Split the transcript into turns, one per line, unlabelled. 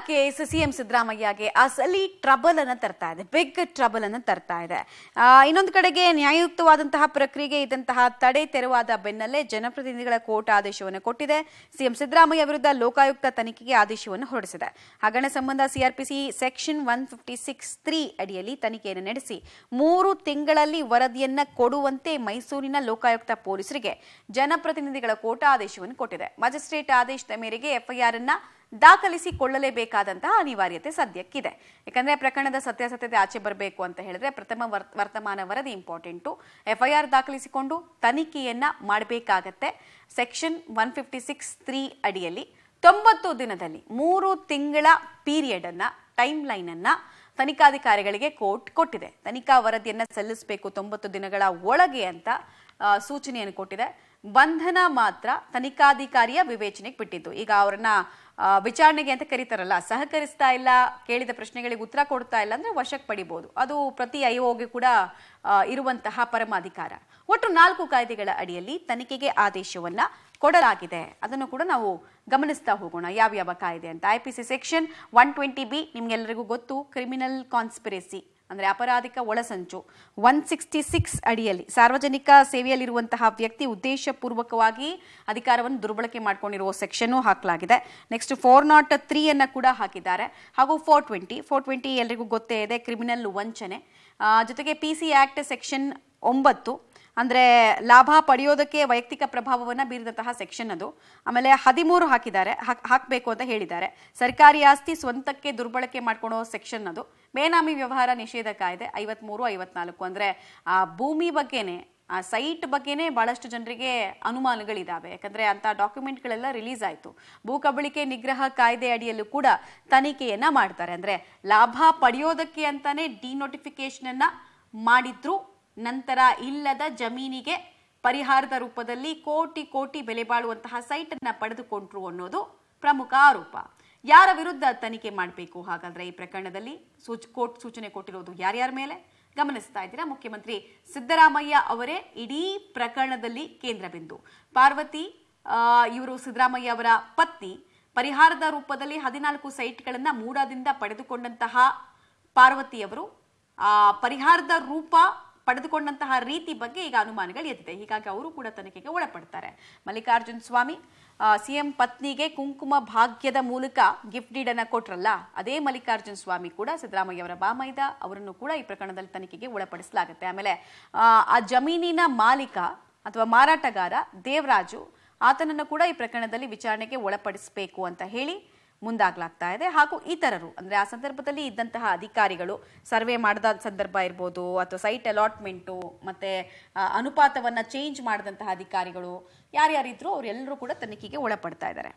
Case CM ಸಿದ್ದರಾಮಯ್ಯಗೆ ಅಸಲಿ trouble ಅನ್ನು ತರ್ತಾ ಇದೆ, ಬಿಗ್ ಟ್ರಬಲ್ ಅನ್ನು ತರ್ತಾ ಇದೆ. ಇನ್ನೊಂದು ಕಡೆಗೆ ನ್ಯಾಯಯುಕ್ತವಾದಂತಹ ಪ್ರಕ್ರಿಯೆಗೆ ಇದ್ದಂತಹ ತಡೆ ತೆರವಾದ ಬೆನ್ನಲ್ಲೇ ಜನಪ್ರತಿನಿಧಿಗಳ ಕೋರ್ಟ್ ಆದೇಶವನ್ನು ಕೊಟ್ಟಿದೆ. ಸಿಎಂ ಸಿದ್ದರಾಮಯ್ಯ ವಿರುದ್ಧ ಲೋಕಾಯುಕ್ತ ತನಿಖೆಗೆ ಆದೇಶವನ್ನು ಹೊರಡಿಸಿದೆ. ಹಗರಣ ಸಂಬಂಧ ಸಿಆರ್ಪಿಸಿ ಸೆಕ್ಷನ್ 156(3) ಅಡಿಯಲ್ಲಿ ತನಿಖೆಯನ್ನು ನಡೆಸಿ 3 ತಿಂಗಳಲ್ಲಿ ವರದಿಯನ್ನ ಕೊಡುವಂತೆ ಮೈಸೂರಿನ ಲೋಕಾಯುಕ್ತ ಪೊಲೀಸರಿಗೆ ಜನಪ್ರತಿನಿಧಿಗಳ ಕೋರ್ಟ್ ಆದೇಶವನ್ನು ಕೊಟ್ಟಿದೆ. ಮ್ಯಾಜಿಸ್ಟ್ರೇಟ್ ಆದೇಶದ ಮೇರೆಗೆ ಎಫ್ಐಆರ್ ಅನ್ನ ದಾಖಲಿಸಿಕೊಳ್ಳಲೇಬೇಕಾದಂತಹ ಅನಿವಾರ್ಯತೆ ಸದ್ಯಕ್ಕಿದೆ. ಯಾಕಂದ್ರೆ ಪ್ರಕರಣದ ಸತ್ಯಾಸತ್ಯತೆ ಆಚೆ ಬರಬೇಕು ಅಂತ ಹೇಳಿದ್ರೆ ಪ್ರಥಮ ವರ್ತಮಾನ ವರದಿ ಇಂಪಾರ್ಟೆಂಟು. ಎಫ್ಐಆರ್ ದಾಖಲಿಸಿಕೊಂಡು ತನಿಖೆಯನ್ನ ಮಾಡಬೇಕಾಗತ್ತೆ. ಸೆಕ್ಷನ್ 156(3) ಅಡಿಯಲ್ಲಿ 90 ದಿನದಲ್ಲಿ 3 ತಿಂಗಳ ಪೀರಿಯಡ್ ಅನ್ನ, ಟೈಮ್ ಲೈನ್ ಅನ್ನ ತನಿಖಾಧಿಕಾರಿಗಳಿಗೆ ಕೋರ್ಟ್ ಕೊಟ್ಟಿದೆ. ತನಿಖಾ ವರದಿಯನ್ನ ಸಲ್ಲಿಸಬೇಕು 90 ದಿನಗಳ ಒಳಗೆ ಅಂತ ಸೂಚನೆಯನ್ನು ಕೊಟ್ಟಿದೆ. ಬಂಧನ ಮಾತ್ರ ತನಿಖಾಧಿಕಾರಿಯ ವಿವೇಚನೆಗೆ ಬಿಟ್ಟಿದ್ದು. ಈಗ ಅವರನ್ನ ವಿಚಾರಣೆಗೆ ಅಂತ ಕರೀತಾರಲ್ಲ, ಸಹಕರಿಸ್ತಾ ಇಲ್ಲ, ಕೇಳಿದ ಪ್ರಶ್ನೆಗಳಿಗೆ ಉತ್ತರ ಕೊಡ್ತಾ ಇಲ್ಲ ಅಂದ್ರೆ ವಶಕ್ಕೆ ಪಡಿಬಹುದು. ಅದು ಪ್ರತಿ ಐಒಗೆ ಕೂಡ ಇರುವಂತಹ ಪರಮಾಧಿಕಾರ. ಒಟ್ಟು 4 ಕಾಯ್ದೆಗಳ ಅಡಿಯಲ್ಲಿ ತನಿಖೆಗೆ ಆದೇಶವನ್ನ ಕೊಡಲಾಗಿದೆ. ಅದನ್ನು ಕೂಡ ನಾವು ಗಮನಿಸ್ತಾ ಹೋಗೋಣ ಯಾವ್ಯಾವ ಕಾಯ್ದೆ ಅಂತ. ಐಪಿಸಿ ಸೆಕ್ಷನ್ 120(b) ನಿಮ್ಗೆಲ್ಲರಿಗೂ ಗೊತ್ತು, ಕ್ರಿಮಿನಲ್ ಕಾನ್ಸ್ಪಿರಸಿ ಅಂದ್ರೆ ಅಪರಾಧಿಕ ಒಳಸಂಚು. 166 ಅಡಿಯಲ್ಲಿ ಸಾರ್ವಜನಿಕ ಸೇವೆಯಲ್ಲಿರುವಂತಹ ವ್ಯಕ್ತಿ ಉದ್ದೇಶಪೂರ್ವಕವಾಗಿ ಅಧಿಕಾರವನ್ನು ದುರ್ಬಳಕೆ ಮಾಡಿಕೊಂಡಿರುವ ಸೆಕ್ಷನ್ ಹಾಕಲಾಗಿದೆ. ನೆಕ್ಸ್ಟ್ 403 ಅನ್ನ ಕೂಡ ಹಾಕಿದ್ದಾರೆ. ಹಾಗೂ 420 ಎಲ್ಲರಿಗೂ ಗೊತ್ತೇ ಇದೆ, ಕ್ರಿಮಿನಲ್ ವಂಚನೆ. ಜೊತೆಗೆ ಪಿಸಿ ಆಕ್ಟ್ ಸೆಕ್ಷನ್ 9 ಅಂದ್ರೆ ಲಾಭ ಪಡೆಯೋದಕ್ಕೆ ವೈಯಕ್ತಿಕ ಪ್ರಭಾವವನ್ನು ಬೀರಿದಂತಹ ಸೆಕ್ಷನ್ ಅದು. ಆಮೇಲೆ 13 ಹಾಕಬೇಕು ಅಂತ ಹೇಳಿದ್ದಾರೆ. ಸರ್ಕಾರಿ ಆಸ್ತಿ ಸ್ವಂತಕ್ಕೆ ದುರ್ಬಳಕೆ ಮಾಡ್ಕೊಳ್ಳೋ ಸೆಕ್ಷನ್ ಅದು. ಬೇನಾಮಿ ವ್ಯವಹಾರ ನಿಷೇಧ ಕಾಯ್ದೆ 53, 54 ಅಂದ್ರೆ ಆ ಭೂಮಿ ಬಗ್ಗೆನೆ, ಆ ಸೈಟ್ ಬಗ್ಗೆನೆ ಬಹಳಷ್ಟು ಜನರಿಗೆ ಅನುಮಾನಗಳಿದಾವೆ. ಯಾಕಂದ್ರೆ ಅಂತ ಡಾಕ್ಯುಮೆಂಟ್ಗಳೆಲ್ಲ ರಿಲೀಸ್ ಆಯ್ತು. ಭೂ ಕಬಳಿಕೆ ನಿಗ್ರಹ ಕಾಯ್ದೆ ಅಡಿಯಲ್ಲೂ ಕೂಡ ತನಿಖೆಯನ್ನ ಮಾಡ್ತಾರೆ. ಅಂದ್ರೆ ಲಾಭ ಪಡೆಯೋದಕ್ಕೆ ಅಂತಾನೆ ಡಿನೋಟಿಫಿಕೇಶನ್ ಅನ್ನ ಮಾಡಿದ್ರು, ನಂತರ ಇಲ್ಲದ ಜಮೀನಿಗೆ ಪರಿಹಾರದ ರೂಪದಲ್ಲಿ ಕೋಟಿ ಬೆಲೆ ಬಾಳುವಂತಹ ಸೈಟ್ ಅನ್ನ ಪಡೆದುಕೊಂಡ್ರು ಅನ್ನೋದು ಪ್ರಮುಖ ಆರೋಪ. ಯಾರ ವಿರುದ್ಧ ತನಿಖೆ ಮಾಡಬೇಕು ಹಾಗಾದ್ರೆ ಈ ಪ್ರಕರಣದಲ್ಲಿ? ಕೋರ್ಟ್ ಸೂಚನೆ ಕೊಟ್ಟಿರೋದು ಯಾರ್ಯಾರ ಮೇಲೆ ಗಮನಿಸ್ತಾ ಇದ್ದೀರಾ? ಮುಖ್ಯಮಂತ್ರಿ ಸಿದ್ದರಾಮಯ್ಯ ಅವರೇ ಇಡೀ ಪ್ರಕರಣದಲ್ಲಿ ಕೇಂದ್ರ ಬಿಂದು. ಪಾರ್ವತಿ ಇವರು ಸಿದ್ದರಾಮಯ್ಯ ಅವರ ಪತ್ನಿ. ಪರಿಹಾರದ ರೂಪದಲ್ಲಿ 14 ಸೈಟ್ಗಳನ್ನ ಮೂಡಾದಿಂದ ಪಡೆದುಕೊಂಡಂತಹ ಪಾರ್ವತಿಯವರು ಪರಿಹಾರದ ರೂಪ ಪಡೆದುಕೊಂಡಂತಹ ರೀತಿ ಬಗ್ಗೆ ಈಗ ಅನುಮಾನಗಳು ಎದ್ದಿದೆ. ಹೀಗಾಗಿ ಅವರು ಕೂಡ ತನಿಖೆಗೆ ಒಳಪಡ್ತಾರೆ. ಮಲ್ಲಿಕಾರ್ಜುನ್ ಸ್ವಾಮಿ ಸಿಎಂ ಪತ್ನಿಗೆ ಕುಂಕುಮ ಭಾಗ್ಯದ ಮೂಲಕ ಗಿಫ್ಟ್ ಡೀಡ್ ಅನ್ನ ಕೊಟ್ರಲ್ಲ, ಅದೇ ಮಲ್ಲಿಕಾರ್ಜುನ್ ಸ್ವಾಮಿ ಕೂಡ ಸಿದ್ದರಾಮಯ್ಯ ಅವರ ಬಾಮೈದ. ಅವರನ್ನು ಕೂಡ ಈ ಪ್ರಕರಣದಲ್ಲಿ ತನಿಖೆಗೆ ಒಳಪಡಿಸಲಾಗುತ್ತೆ. ಆಮೇಲೆ ಆ ಜಮೀನಿನ ಮಾಲೀಕ ಅಥವಾ ಮಾರಾಟಗಾರ ದೇವರಾಜು, ಆತನನ್ನು ಕೂಡ ಈ ಪ್ರಕರಣದಲ್ಲಿ ವಿಚಾರಣೆಗೆ ಒಳಪಡಿಸಬೇಕು ಅಂತ ಹೇಳಿ ಮುಂದಾಗ್ಲಾಗ್ತಾ ಇದೆ. ಹಾಗೂ ಇತರರು ಅಂದ್ರೆ ಆ ಸಂದರ್ಭದಲ್ಲಿ ಇದ್ದಂತಹ ಅಧಿಕಾರಿಗಳು, ಸರ್ವೆ ಮಾಡಿದ ಸಂದರ್ಭ ಇರ್ಬೋದು, ಅಥವಾ ಸೈಟ್ ಅಲಾಟ್ಮೆಂಟು ಮತ್ತೆ ಅನುಪಾತವನ್ನ ಚೇಂಜ್ ಮಾಡಿದಂತಹ ಅಧಿಕಾರಿಗಳು ಯಾರ್ಯಾರಿದ್ರು ಅವರೆಲ್ಲರೂ ಕೂಡ ತನಿಖೆಗೆ ಒಳಪಡ್ತಾ ಇದ್ದಾರೆ.